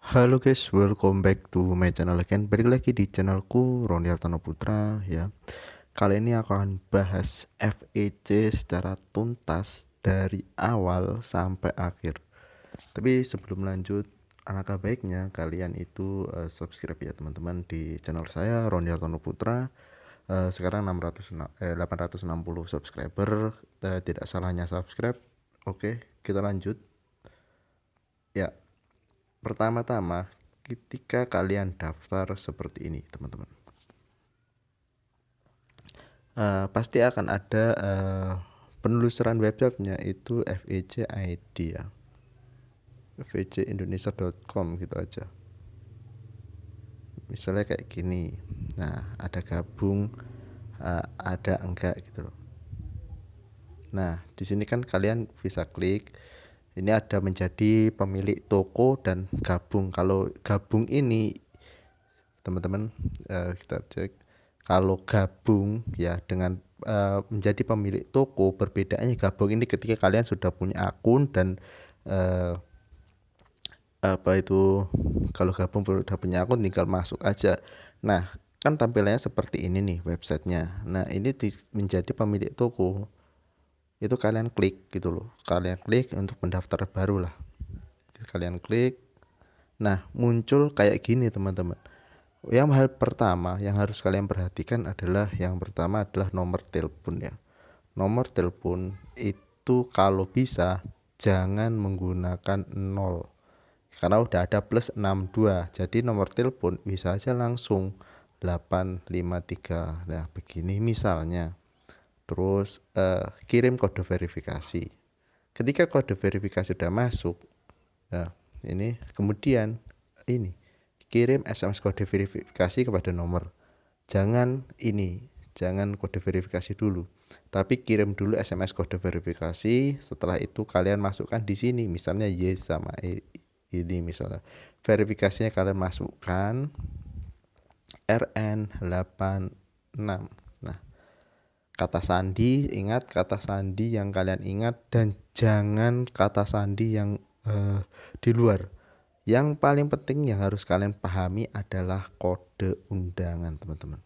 Halo guys, welcome back to my channel again. Balik lagi di channelku Roni Altano Putra ya. Kali ini aku akan bahas FEC secara tuntas dari awal sampai akhir. Tapi sebelum lanjut, alangkah baiknya kalian itu subscribe ya teman-teman di channel saya Roni Altano Putra. Sekarang 860 subscriber, tidak salahnya subscribe. Oke, kita lanjut. Ya, pertama-tama, ketika kalian daftar seperti ini, teman-teman, pasti akan ada penelusuran websitenya itu FEC ID ya, fecindonesia.com gitu aja. Misalnya kayak gini, nah ada gabung, ada enggak gitu loh. Nah di sini kan kalian bisa klik. Ini ada menjadi pemilik toko dan gabung. Kalau gabung ini teman-teman, kita cek kalau gabung ya dengan menjadi pemilik toko, perbedaannya gabung ini ketika kalian sudah punya akun dan apa itu, kalau gabung sudah punya akun tinggal masuk aja. Nah kan tampilannya seperti ini nih websitenya. Nah ini menjadi pemilik toko, itu kalian klik gitu loh, kalian klik untuk mendaftar baru lah, kalian klik. Nah muncul kayak gini teman-teman. Yang hal pertama yang harus kalian perhatikan adalah yang pertama adalah nomor telepon ya. Nomor telepon itu kalau bisa jangan menggunakan 0 karena udah ada plus 62. Jadi nomor telepon bisa aja langsung 853. Nah, begini misalnya. Terus kirim kode verifikasi. Ketika kode verifikasi sudah masuk, nah ini kemudian ini kirim SMS kode verifikasi kepada nomor. Jangan kode verifikasi dulu, tapi kirim dulu SMS kode verifikasi. Setelah itu kalian masukkan di sini, misalnya yes sama ini misalnya. Verifikasinya kalian masukkan RN86. Nah, kata sandi, ingat kata sandi yang kalian ingat dan jangan kata sandi yang di luar. Yang paling penting yang harus kalian pahami adalah kode undangan, teman-teman.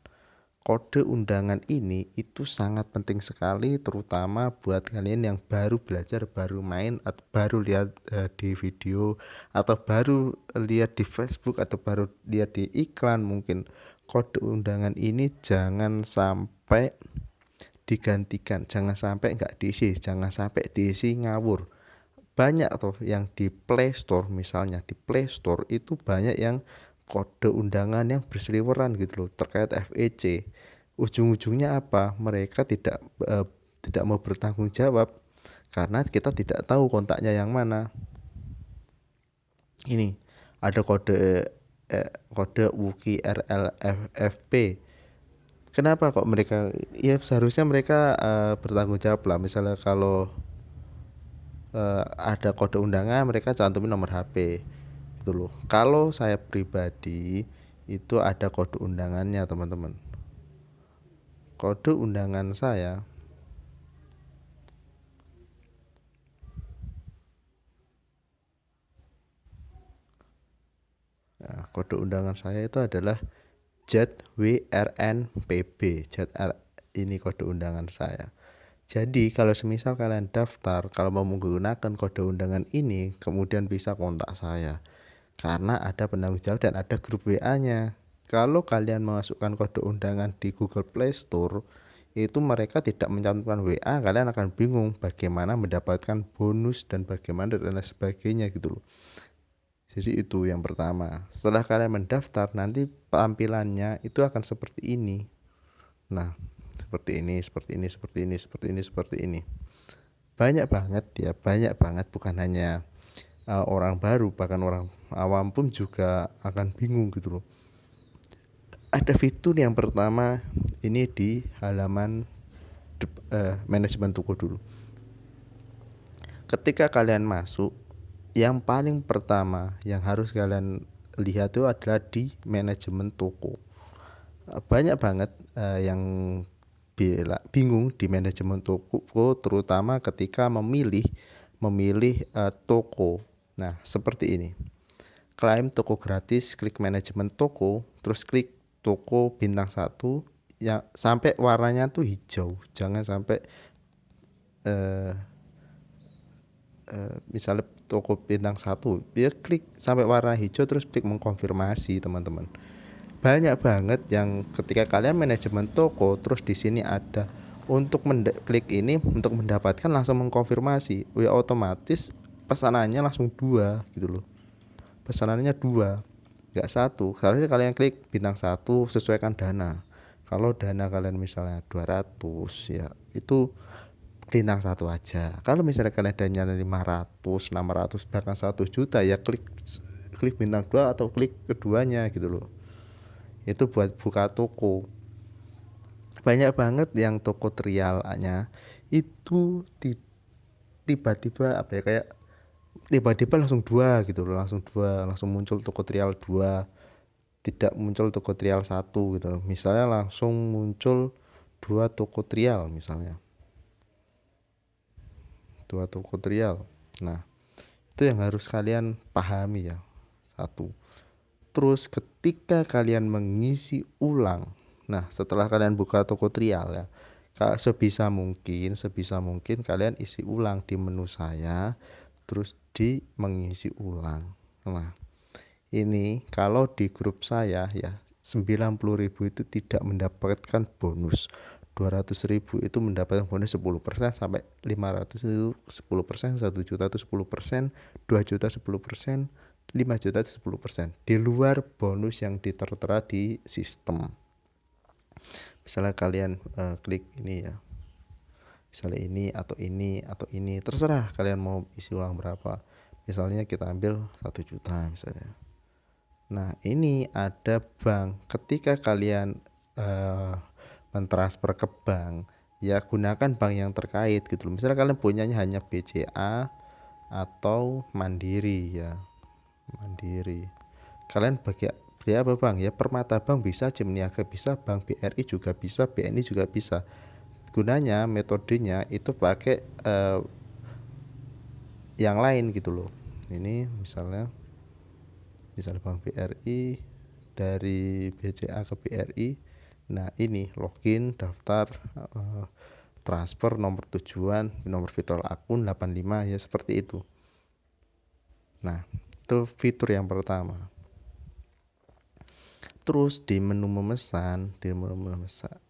Kode undangan ini itu sangat penting sekali, terutama buat kalian yang baru belajar, baru main, atau baru lihat di video, atau baru lihat di Facebook, atau baru lihat di iklan mungkin. Kode undangan ini jangan sampai digantikan, jangan sampai nggak diisi, jangan sampai diisi ngawur. Banyak tuh yang di Play Store, misalnya di Play Store itu banyak yang kode undangan yang berseliweran gitu loh terkait FEC. Ujung-ujungnya apa? Mereka tidak mau bertanggung jawab karena kita tidak tahu kontaknya yang mana. Ini ada kode WUKI RLFP. Kenapa kok mereka, ya seharusnya mereka bertanggung jawab lah. Misalnya kalau ada kode undangan mereka cantumin nomor HP gitu loh. Kalau saya pribadi itu ada kode undangannya teman-teman. Kode undangan saya kode undangan saya itu adalah ZWRNPB. ZR ini kode undangan saya. Jadi kalau semisal kalian daftar, kalau mau menggunakan kode undangan ini, kemudian bisa kontak saya. Karena ada penanggung jawab dan ada grup WA-nya. Kalau kalian memasukkan kode undangan di Google Play Store, itu mereka tidak mencantumkan WA, kalian akan bingung bagaimana mendapatkan bonus dan bagaimana dan lain sebagainya gitu loh. Jadi itu yang pertama. Setelah kalian mendaftar, nanti tampilannya itu akan seperti ini. Nah, seperti ini, seperti ini, seperti ini, seperti ini, seperti ini. Banyak banget ya, banyak banget, bukan hanya orang baru, bahkan orang awam pun juga akan bingung gitu loh. Ada fitur yang pertama ini di halaman manajemen toko dulu. Ketika kalian masuk, yang paling pertama yang harus kalian lihat itu adalah di manajemen toko. Banyak banget yang bingung di manajemen toko, terutama ketika memilih toko. Nah seperti ini, klaim toko gratis, klik manajemen toko, terus klik toko bintang 1 yang sampai warnanya tuh hijau. Jangan sampai misalnya toko bintang 1 dia klik sampai warna hijau terus klik mengkonfirmasi, teman-teman. Banyak banget yang ketika kalian manajemen toko terus di sini ada untuk klik ini untuk mendapatkan langsung mengkonfirmasi, ya otomatis pesanannya langsung 2 gitu loh. Pesanannya 2, nggak 1. Seharusnya kalian klik bintang 1 sesuaikan dana. Kalau dana kalian misalnya 200 ya itu bintang 1 aja. Kalau misalnya kalian dananya 500, 600 bahkan 1 juta ya klik bintang 2 atau klik keduanya gitu loh. Itu buat buka toko. Banyak banget yang toko trialnya itu tiba-tiba apa ya, kayak tiba-tiba langsung 2 gitu loh, langsung muncul toko trial 2, tidak muncul toko trial 1 gitu loh. Misalnya langsung muncul 2 toko trial misalnya. 2 toko trial. Nah, itu yang harus kalian pahami ya. 1. Terus ketika kalian mengisi ulang, nah setelah kalian buka toko trial ya, sebisa mungkin kalian isi ulang di menu saya, terus di mengisi ulang. Nah ini kalau di grup saya ya 90.000 itu tidak mendapatkan bonus, 200.000 itu mendapatkan bonus 10%, sampai 500 itu 10%, 1 juta itu 10%, 2 juta 10%, 5 juta itu 10%, di luar bonus yang tertera di sistem. Misalnya kalian klik ini ya, misalnya ini atau ini terserah kalian mau isi ulang berapa. Misalnya kita ambil 1 juta misalnya. Nah ini ada bank, ketika kalian mentransfer ke bank ya gunakan bank yang terkait gitu loh. Misalnya kalian punyanya hanya BCA atau Mandiri ya, Mandiri, kalian bagi apa bang ya, Permata Bank bisa, Jam Niaga bisa, Bank BRI juga bisa, BNI juga bisa. Gunanya metodenya itu pakai yang lain gitu loh. Ini misalnya Bank BRI dari BCA ke BRI. Nah ini login, daftar, transfer, nomor tujuan, nomor virtual akun 85 ya, seperti itu. Nah itu fitur yang pertama. Terus di menu memesan,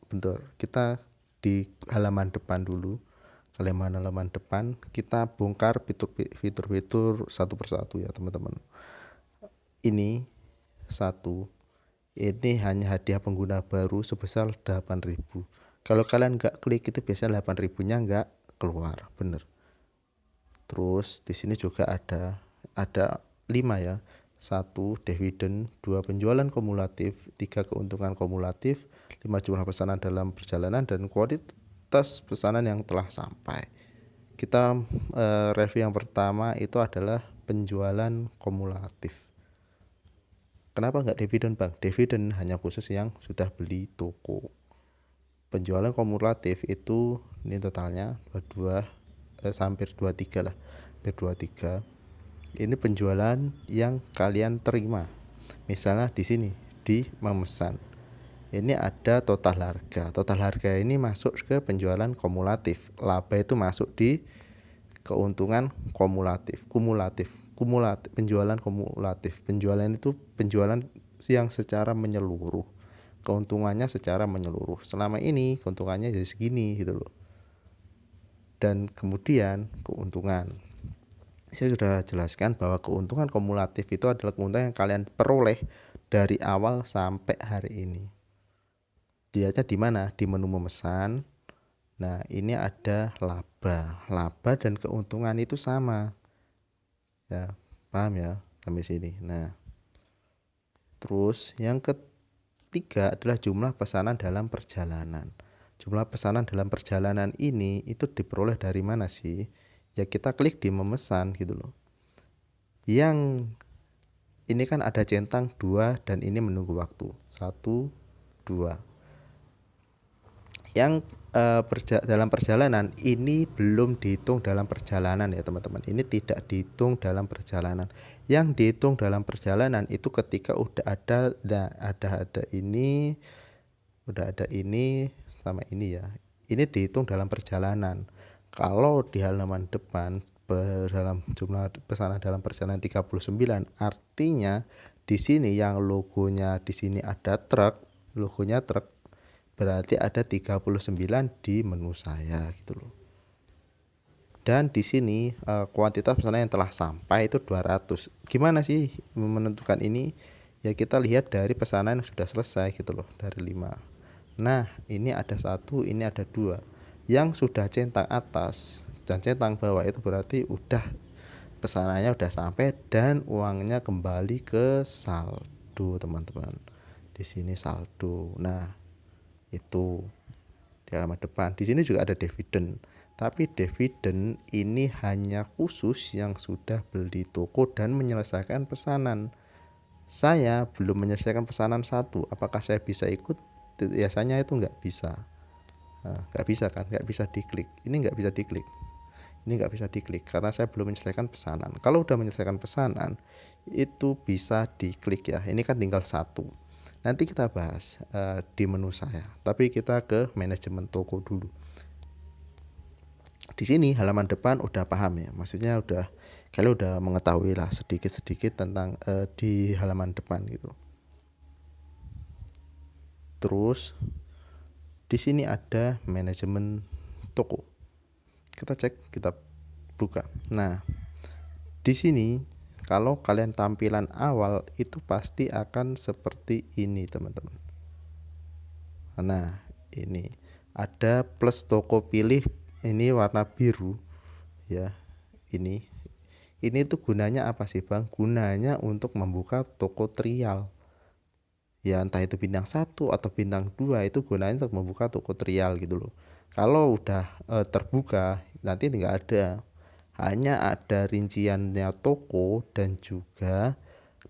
bentar, kita di halaman depan dulu. Halaman depan kita bongkar fitur-fitur satu persatu ya teman-teman. Ini hanya hadiah pengguna baru sebesar 8.000. Kalau kalian nggak klik itu biasanya 8.000-nya nggak keluar, bener. Terus di sini juga ada 5 ya. 1 dividen, 2 penjualan kumulatif, 3 keuntungan kumulatif, 5 jumlah pesanan dalam perjalanan, dan kualitas pesanan yang telah sampai. Kita review yang pertama itu adalah penjualan kumulatif. Kenapa nggak dividen bang? Dividen hanya khusus yang sudah beli toko. Penjualan kumulatif itu ini totalnya hampir 23 lah, hampir 23. Ini penjualan yang kalian terima. Misalnya di sini di memesan, ini ada total harga. Total harga ini masuk ke penjualan kumulatif. Laba itu masuk di keuntungan kumulatif. Penjualan kumulatif. Penjualan itu penjualan yang secara menyeluruh. Keuntungannya secara menyeluruh. Selama ini keuntungannya jadi segini gitu loh. Dan kemudian keuntungan. Saya sudah jelaskan bahwa keuntungan kumulatif itu adalah keuntungan yang kalian peroleh dari awal sampai hari ini. Dilihatnya di mana? Di menu memesan. Nah, ini ada laba dan keuntungan itu sama. Ya, paham ya sampai sini. Nah, terus yang ketiga adalah jumlah pesanan dalam perjalanan. Jumlah pesanan dalam perjalanan ini itu diperoleh dari mana sih? Ya kita klik di memesan gitu loh. Yang ini kan ada centang 2 dan ini menunggu waktu 1, 2. Yang dalam perjalanan ini belum dihitung dalam perjalanan ya teman-teman. Ini tidak dihitung dalam perjalanan. Yang dihitung dalam perjalanan itu ketika udah ada ini, udah ada ini sama ini ya. Ini dihitung dalam perjalanan. Kalau di halaman depan dalam jumlah pesanan dalam perjalanan 39, artinya di sini yang logonya di sini ada truk, logonya truk, berarti ada 39 di menu saya gitu loh. Dan di sini kuantitas pesanan yang telah sampai itu 200. Gimana sih menentukan ini? Ya kita lihat dari pesanan yang sudah selesai gitu loh, dari 5. Nah, ini ada 1, ini ada 2. Yang sudah centang atas dan centang bawah itu berarti udah pesanannya udah sampai dan uangnya kembali ke saldo, teman-teman. Di sini saldo. Nah, itu di halaman depan. Di sini juga ada dividen. Tapi dividen ini hanya khusus yang sudah beli toko dan menyelesaikan pesanan. Saya belum menyelesaikan pesanan 1. Apakah saya bisa ikut? Biasanya itu nggak bisa. Nggak bisa kan? Nggak bisa diklik. Ini nggak bisa diklik. Ini nggak bisa diklik karena saya belum menyelesaikan pesanan. Kalau udah menyelesaikan pesanan itu bisa diklik ya. Ini kan tinggal 1. Nanti kita bahas di menu saya. Tapi kita ke manajemen toko dulu. Di sini halaman depan udah paham ya. Maksudnya kalian udah mengetahui lah sedikit-sedikit tentang di halaman depan gitu. Terus di sini ada manajemen toko. Kita cek, kita buka. Nah, di sini kalau kalian tampilan awal itu pasti akan seperti ini, teman-teman. Nah, ini ada plus toko pilih, ini warna biru ya. Ini tuh gunanya apa sih, Bang? Gunanya untuk membuka toko trial. Ya entah itu bintang 1 atau bintang 2 itu gunanya untuk membuka toko trial gitu loh. Kalau udah terbuka nanti nggak ada, hanya ada rinciannya toko dan juga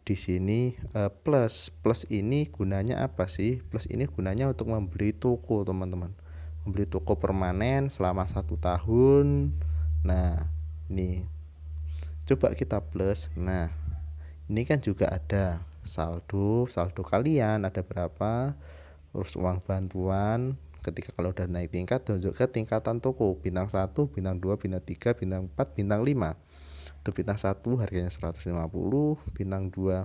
di sini plus ini gunanya apa sih? Plus ini gunanya untuk membeli toko, teman-teman, membeli toko permanen selama 1 tahun. Nah, ini coba kita plus. Nah, ini kan juga ada saldo kalian ada berapa, terus uang bantuan ketika kalau udah naik tingkat, tunjuk ke tingkatan toko, bintang 1, bintang 2, bintang 3, bintang 4, bintang 5. Itu bintang 1 harganya 150, bintang 2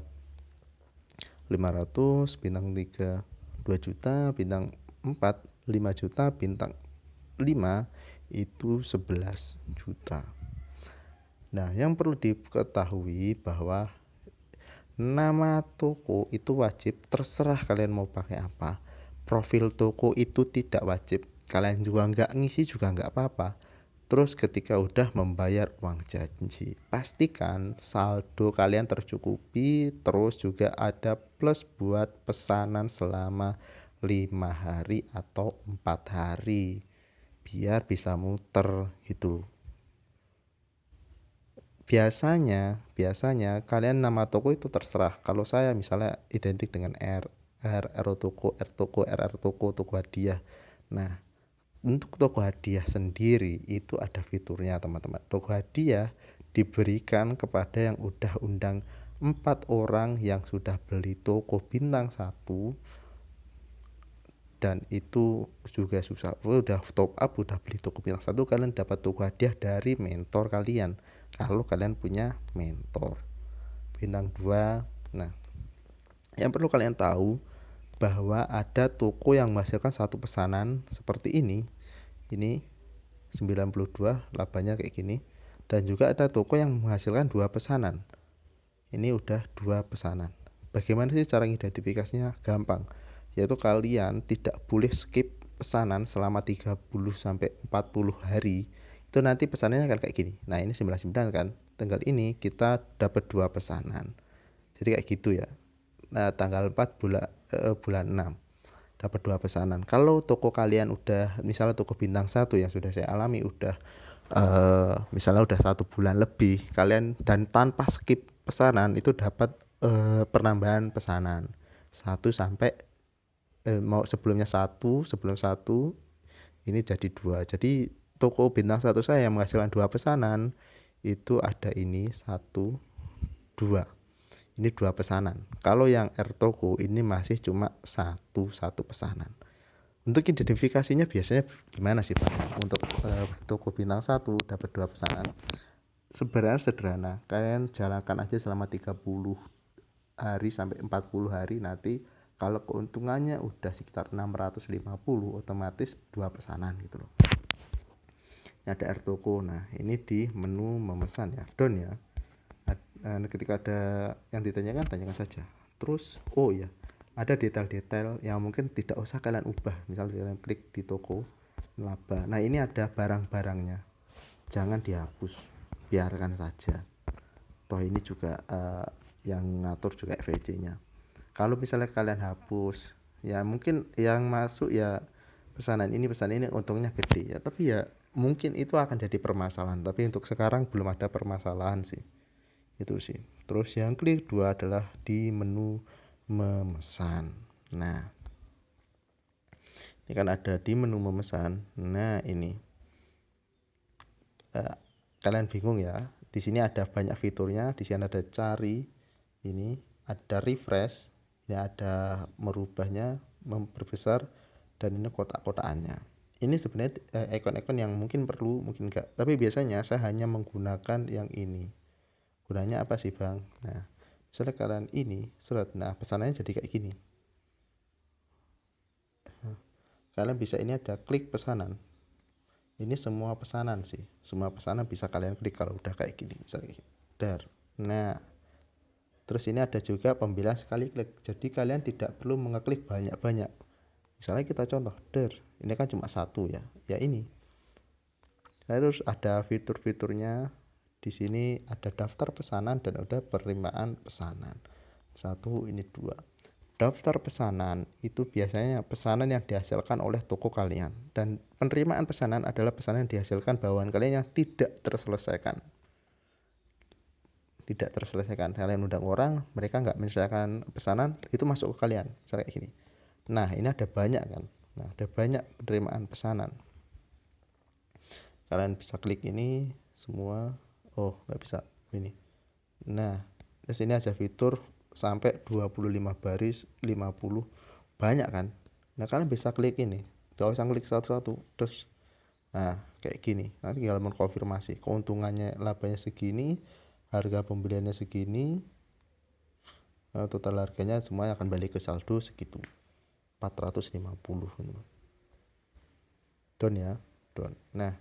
500, bintang 3 2 juta, bintang 4 5 juta, bintang 5 itu 11 juta. Nah, yang perlu diketahui bahwa nama toko itu wajib, terserah kalian mau pakai apa. Profil toko itu tidak wajib, kalian juga nggak ngisi juga nggak apa-apa. Terus ketika udah membayar uang janji, pastikan saldo kalian tercukupi. Terus juga ada plus buat pesanan selama 5 hari atau 4 hari biar bisa muter gitu. Biasanya kalian nama toko itu terserah. Kalau saya misalnya identik dengan R toko, RR toko, toko hadiah. Nah, untuk toko hadiah sendiri itu ada fiturnya, teman-teman. Toko hadiah diberikan kepada yang udah undang 4 orang yang sudah beli toko bintang 1 dan itu juga susah. Udah top up, udah beli toko bintang 1, kalian dapat toko hadiah dari mentor kalian. Kalau kalian punya mentor bintang 2. Nah, yang perlu kalian tahu bahwa ada toko yang menghasilkan 1 pesanan seperti ini 92, labanya kayak gini. Dan juga ada toko yang menghasilkan 2 pesanan. Ini udah 2 pesanan. Bagaimana sih cara mengidentifikasinya? Gampang, yaitu kalian tidak boleh skip pesanan selama 30 sampai 40 hari. Itu nanti pesanannya akan kayak gini. Nah, ini 99 kan, tanggal ini kita dapat 2 pesanan, jadi kayak gitu ya. Nah, tanggal 4 bulan 6 dapat 2 pesanan. Kalau toko kalian udah misalnya toko bintang 1 yang sudah saya alami udah misalnya udah 1 bulan lebih, kalian dan tanpa skip pesanan itu dapat penambahan pesanan 1 sampai mau sebelum 1 ini jadi 2. Jadi toko bintang 1 saya yang menghasilkan 2 pesanan itu ada ini 1, 2. Ini 2 pesanan. Kalau yang R toko ini masih cuma satu pesanan. Untuk identifikasinya biasanya gimana sih Pak? Untuk toko bintang 1 dapat 2 pesanan. Sebenarnya sederhana. Kalian jalankan aja selama 30 hari sampai 40 hari, nanti kalau keuntungannya udah sekitar 650, otomatis 2 pesanan gitu loh. Ini ada R toko. Nah, ini di menu memesan ya, down ya. Ketika ada yang ditanyakan, tanyakan saja. Terus oh ya, ada detail-detail yang mungkin tidak usah kalian ubah. Misalnya kalian klik di toko laba, nah ini ada barang-barangnya, jangan dihapus, biarkan saja. Toh ini juga yang ngatur juga FEC nya. Kalau misalnya kalian hapus, ya mungkin yang masuk ya pesanan ini untungnya gede ya, tapi ya mungkin itu akan jadi permasalahan. Tapi untuk sekarang belum ada permasalahan sih, itu sih. Terus yang klik 2 adalah di menu memesan. Nah, ini kan ada di menu memesan. Nah, ini kalian bingung ya, di sini ada banyak fiturnya. Di sini ada cari, ini ada refresh, ini ada merubahnya, memperbesar, dan ini kotak-kotakannya. Ini sebenarnya ikon-ikon yang mungkin perlu, mungkin enggak, tapi biasanya saya hanya menggunakan yang ini. Gunanya apa sih Bang? Nah, misalnya kalian ini seret, nah pesanannya jadi kayak gini. Kalian bisa, ini ada klik pesanan. Ini semua pesanan sih, semua pesanan bisa kalian klik kalau udah kayak gini misalnya. Nah, terus ini ada juga pemilihan sekali klik, jadi kalian tidak perlu mengeklik banyak-banyak. Misalnya kita contoh, ini kan cuma satu ya, ini. Terus ada fitur-fiturnya. Di sini ada daftar pesanan dan ada penerimaan pesanan. 1, ini 2. Daftar pesanan itu biasanya pesanan yang dihasilkan oleh toko kalian, dan penerimaan pesanan adalah pesanan yang dihasilkan bawaan kalian yang tidak terselesaikan. Kalian undang orang, mereka nggak menyelesaikan pesanan, itu masuk ke kalian, misalnya kayak gini. Nah, ini ada banyak kan, nah ada banyak penerimaan pesanan. Kalian bisa klik ini semua. Oh, nggak bisa ini. Nah, di sini ada fitur sampai 25 baris, 50, banyak kan. Nah, kalian bisa klik ini, gak usah klik satu-satu. Terus nah kayak gini, nanti tinggal mengkonfirmasi keuntungannya, labanya segini, harga pembeliannya segini, total harganya semuanya akan balik ke saldo segitu, 450. Down ya, down. Nah,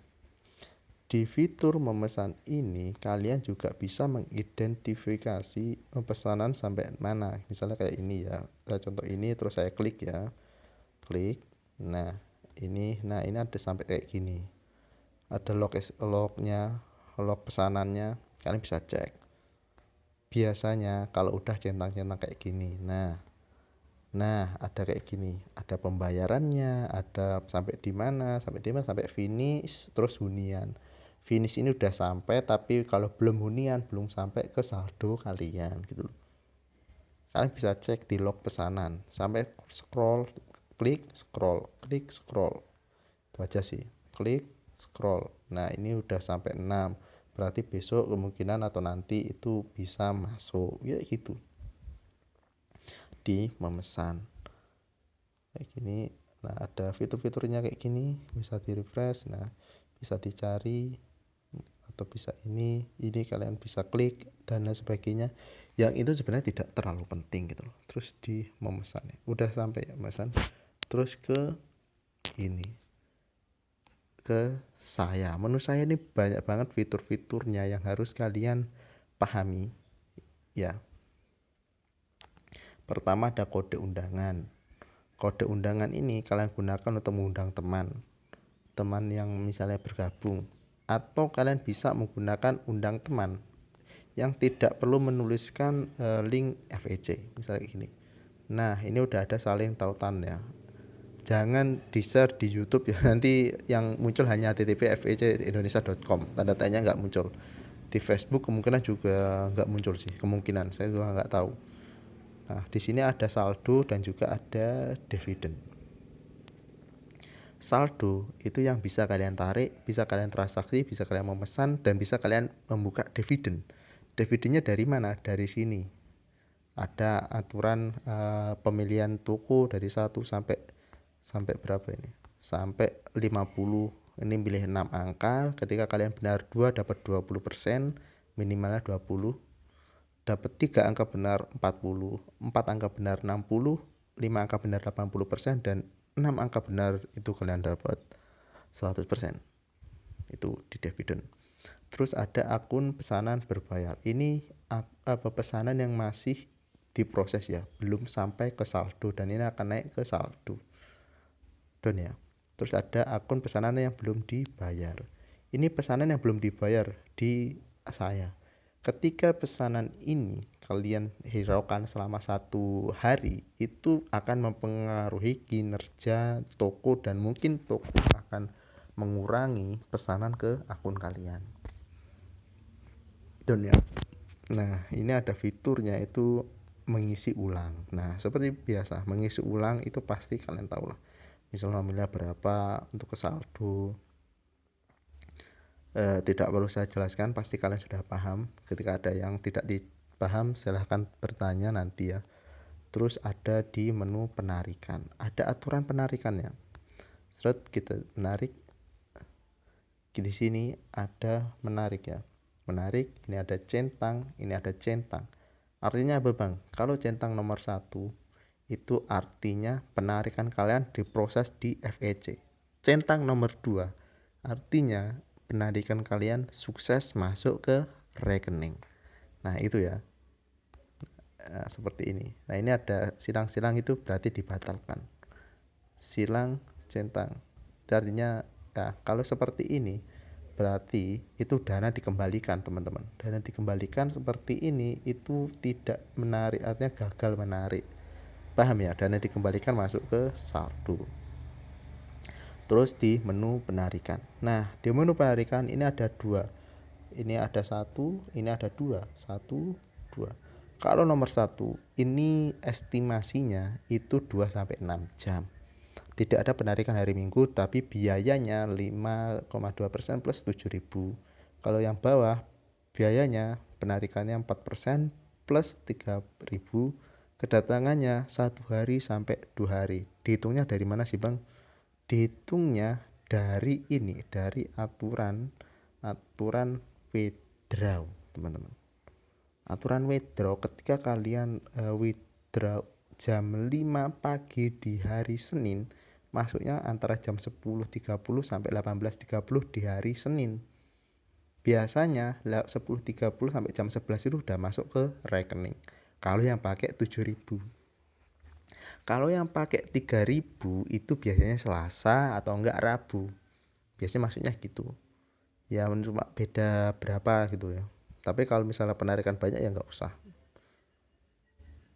di fitur memesan ini kalian juga bisa mengidentifikasi pesanan sampai mana. Misalnya kayak ini ya, contoh ini, terus saya klik ya, klik. Nah ini ada sampai kayak gini, ada lognya, log pesanannya, kalian bisa cek. Biasanya kalau udah centang-centang kayak gini, nah ada kayak gini, ada pembayarannya, ada sampai di mana, sampai finish, terus hunian. Finish ini udah sampai, tapi kalau belum hunian, belum sampai ke saldo kalian gitu loh. Kalian bisa cek di log pesanan, sampai scroll, klik, scroll, klik, scroll. Itu aja sih, klik, scroll. Nah, ini udah sampai 6, berarti besok kemungkinan atau nanti itu bisa masuk ya gitu. Di memesan kayak gini. Nah, ada fitur-fiturnya kayak gini, bisa di refresh, nah bisa dicari, atau bisa ini kalian bisa klik dan lain sebagainya, yang itu sebenarnya tidak terlalu penting gitu loh. Terus di memesan ya, udah sampai ya memesan, terus ke ini, ke menu saya ini banyak banget fitur-fiturnya yang harus kalian pahami ya. Pertama ada kode undangan. Kode undangan ini kalian gunakan untuk mengundang teman yang misalnya bergabung, atau kalian bisa menggunakan undang teman yang tidak perlu menuliskan link FEC misalnya gini. Nah, ini udah ada saling tautan ya, jangan di share di YouTube ya, nanti yang muncul hanya http://fec.indonesia.com, tanda tanya nggak muncul. Di Facebook kemungkinan juga nggak muncul sih, kemungkinan, saya juga nggak tahu. Nah, di sini ada saldo dan juga ada dividen. Saldo itu yang bisa kalian tarik, bisa kalian transaksi, bisa kalian memesan, dan bisa kalian membuka dividen. Dividennya dari mana? Dari sini. Ada aturan pemilihan toko dari 1 sampai sampai berapa ini? Sampai 50. Ini pilih 6 angka. Ketika kalian benar 2 dapat 20%, minimalnya 20. Dapat 3 angka benar 40, 4 angka benar 60, 5 angka benar 80%, dan 6 angka benar itu kalian dapat 100%. Itu di dividen. Terus ada akun pesanan berbayar. Ini pesanan yang masih diproses ya, belum sampai ke saldo, dan ini akan naik ke saldo. Don ya. Terus ada akun pesanan yang belum dibayar. Ini pesanan yang belum dibayar di saya. Ketika pesanan ini kalian hiraukan selama 1 hari, itu akan mempengaruhi kinerja toko, dan mungkin toko akan mengurangi pesanan ke akun kalian. Don ya. Nah, ini ada fiturnya itu mengisi ulang. Nah, seperti biasa, mengisi ulang itu pasti kalian tahu lah. Misalnya nilai berapa untuk ke saldo. Tidak perlu saya jelaskan, pasti kalian sudah paham. Ketika ada yang tidak dipaham, silahkan bertanya nanti ya. Terus ada di menu penarikan, ada aturan penarikannya. Seret kita menarik, di sini ada menarik ya. Menarik, ini ada centang, ini ada centang. Artinya apa bang? Kalau centang nomor 1 itu artinya penarikan kalian diproses di FEC. Centang nomor 2 artinya penarikan kalian sukses masuk ke rekening. Nah itu ya. Nah, seperti ini. Nah ini ada silang-silang, itu berarti dibatalkan. Silang centang. Artinya ya, kalau seperti ini berarti itu dana dikembalikan teman-teman. Dana dikembalikan seperti ini itu tidak menarik, artinya gagal menarik. Paham ya? Dana dikembalikan masuk ke saldo. Terus di menu penarikan. Nah di menu penarikan ini ada 2. Ini ada 1, ini ada 2. 1, 2. Kalau nomor 1 ini estimasinya itu 2-6 jam. Tidak ada penarikan hari Minggu, tapi biayanya 5,2% plus 7.000. Kalau yang bawah biayanya penarikannya 4% plus 3.000. Kedatangannya 1 hari sampai 2 hari. Dihitungnya dari mana sih bang? Dihitungnya dari ini, dari aturan withdraw teman-teman. Aturan withdraw ketika kalian withdraw jam 5 pagi di hari Senin, masuknya antara jam 10.30 sampai 18.30 di hari Senin. Biasanya 10.30 sampai jam 11 itu udah masuk ke rekening. Kalau yang pakai 7.000. Kalau yang pakai 3.000 itu biasanya Selasa atau enggak Rabu. Biasanya maksudnya gitu. Ya cuma beda berapa gitu ya. Tapi kalau misalnya penarikan banyak ya enggak usah.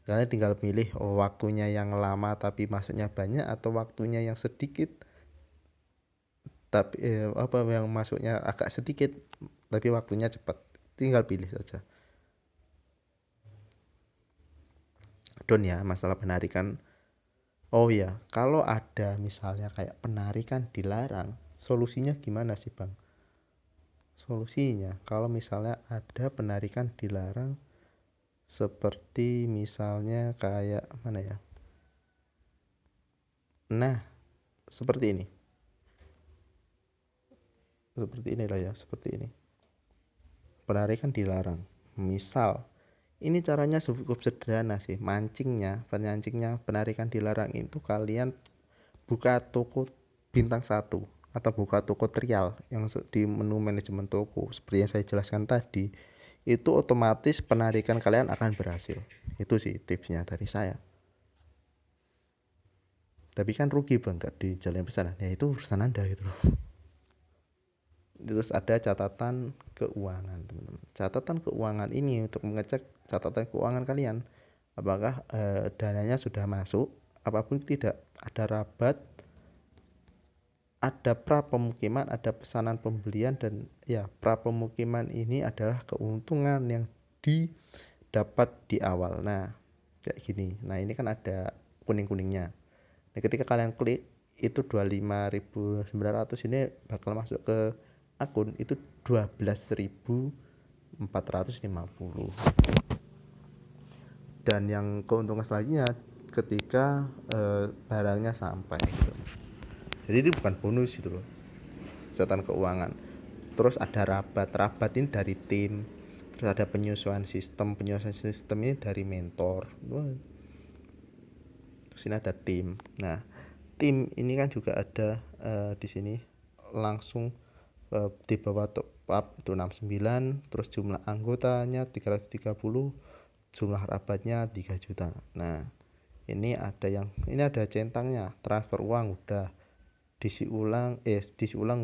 Kalian tinggal pilih waktunya yang lama tapi masuknya banyak, atau waktunya yang sedikit tapi yang masuknya agak sedikit tapi waktunya cepat. Tinggal pilih saja. Don ya, masalah penarikan. Oh ya, kalau ada misalnya kayak penarikan dilarang, solusinya gimana sih bang? Solusinya kalau misalnya ada penarikan dilarang, seperti misalnya kayak mana ya? Nah, seperti ini. Seperti inilah ya, seperti ini. Penarikan dilarang. Misal, ini caranya cukup sederhana sih. Penyancingnya penarikan dilarang itu kalian buka toko bintang 1 atau buka toko trial yang di menu manajemen toko seperti yang saya jelaskan tadi, itu otomatis penarikan kalian akan berhasil. Itu sih tipsnya dari saya. Tapi kan rugi bang gak di jalan pesanan, ya itu urusan anda gitu loh. Terus ada catatan keuangan teman-teman. Catatan keuangan ini untuk mengecek catatan keuangan kalian, apakah dananya sudah masuk, apapun tidak, ada rabat, ada pra pemukiman, ada pesanan pembelian, dan ya pra pemukiman ini adalah keuntungan yang didapat di awal. Nah kayak gini. Nah ini kan ada kuning-kuningnya. Nah ketika kalian klik itu 25.900 ini bakal masuk ke akun itu 12.450. Dan yang keuntungan selanjutnya ketika barangnya sampai gitu. Jadi ini bukan bonus gitu loh, kesehatan keuangan. Terus ada rabat ini dari tim. Terus ada penyesuaian sistem ini dari mentor. Terus ini ada tim. Nah, tim ini kan juga ada di sini langsung di bawah top up itu 69, terus jumlah anggotanya 330, jumlah rabatnya 3 juta. Nah, ini ada centangnya, transfer uang udah, diisi ulang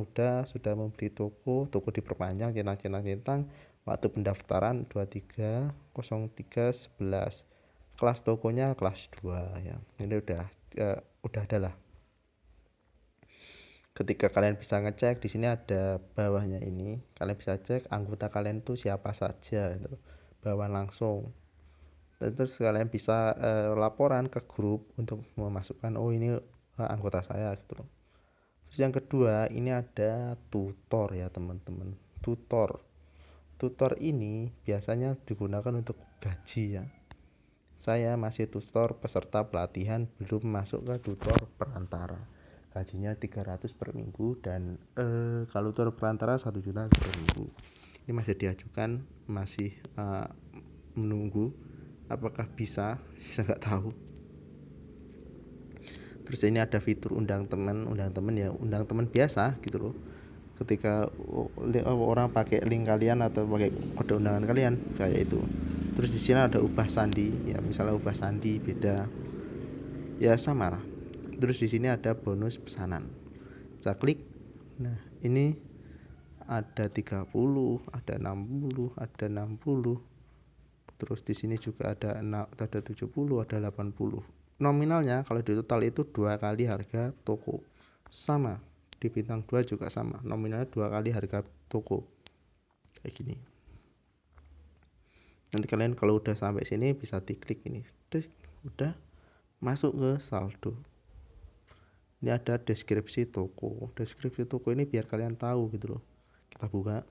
udah, sudah membeli toko diperpanjang, centang, waktu pendaftaran 230311, kelas tokonya kelas 2 ya. Ini udah adalah. Ketika kalian bisa ngecek di sini ada bawahnya ini, kalian bisa cek anggota kalian tuh siapa saja gitu. Bawa langsung. Dan terus kalian bisa laporan ke grup untuk memasukkan ini anggota saya gitu loh. Terus yang kedua, ini ada tutor ya teman-teman. Tutor ini biasanya digunakan untuk gaji ya. Saya masih tutor peserta pelatihan, belum masuk ke tutor perantara. Gajinya 300 per minggu, dan kalau tutor perantara 1 juta per minggu. Ini masih diajukan, masih menunggu apakah bisa, saya nggak tahu. Terus ini ada fitur undang teman biasa gitu loh. Ketika orang pakai link kalian atau pakai kode undangan kalian kayak itu. Terus di sini ada ubah sandi ya, misalnya ubah sandi beda ya, sama lah. Terus di sini ada bonus pesanan, saya klik. Nah, ini ada 30, ada 60, ada 60. Terus di sini juga ada 70, ada 80. Nominalnya kalau di total itu 2 kali harga toko. Sama, di bintang 2 juga sama, nominalnya 2 kali harga toko. Kayak gini. Nanti kalian kalau udah sampai sini bisa diklik ini. Terus udah masuk ke saldo. Ini ada deskripsi toko. Deskripsi toko ini biar kalian tahu gitu loh. Kita buka.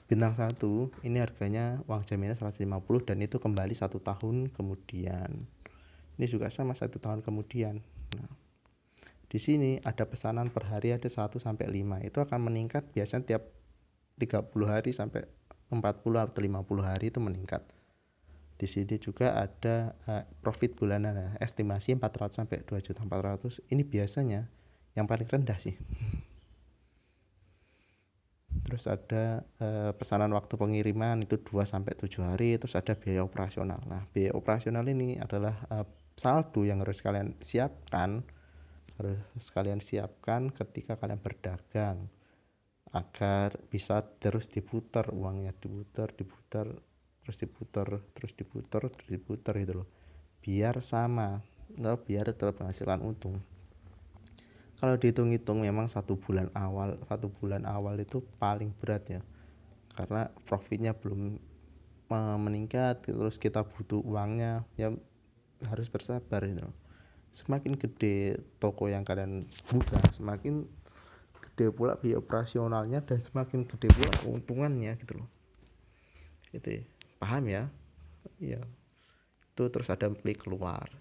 Bintang 1 ini harganya uang jaminnya 150 dan itu kembali 1 tahun kemudian. Ini juga sama 1 tahun kemudian. Nah, di sini ada pesanan per hari ada 1 sampai 5. Itu akan meningkat biasanya tiap 30 hari sampai 40 atau 50 hari itu meningkat. Di sini juga ada profit bulanan, estimasi 400 sampai 2.400.000. Ini biasanya yang paling rendah sih. Terus ada pesanan waktu pengiriman itu 2 sampai 7 hari. Terus ada biaya operasional. Nah, biaya operasional ini adalah saldo yang harus kalian siapkan ketika kalian berdagang, agar bisa terus diputar uangnya, diputar gitu loh, biar sama, biar tetap penghasilan untung. Kalau dihitung-hitung memang 1 bulan awal itu paling berat ya, karena profitnya belum meningkat, terus kita butuh uangnya ya, harus bersabar gitu loh. Semakin gede toko yang kalian buka, semakin gede pula biaya operasionalnya dan semakin gede pula keuntungannya gitu loh. Itu paham ya? Iya. Itu terus ada klik keluar.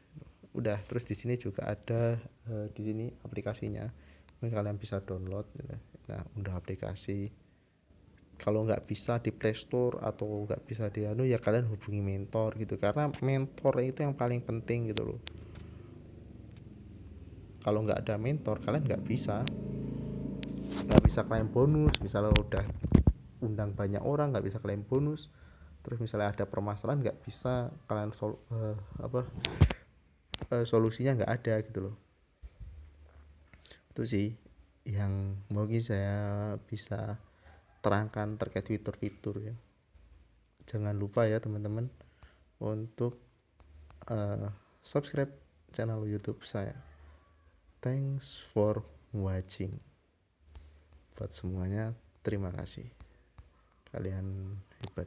Udah, terus di sini juga ada di sini aplikasinya. Mungkin kalian bisa download gitu. Nah, udah aplikasi. Kalau nggak bisa di Play Store atau nggak bisa di ya kalian hubungi mentor gitu, karena mentor itu yang paling penting gitu loh. Kalau nggak ada mentor kalian nggak bisa klaim bonus. Misalnya udah undang banyak orang nggak bisa klaim bonus, terus misalnya ada permasalahan nggak bisa kalian solusinya nggak ada gitu loh. Itu sih yang mungkin saya bisa terangkan terkait fitur-fitur ya. Jangan lupa ya teman-teman untuk subscribe channel YouTube saya. Thanks for watching. Buat semuanya terima kasih, kalian hebat.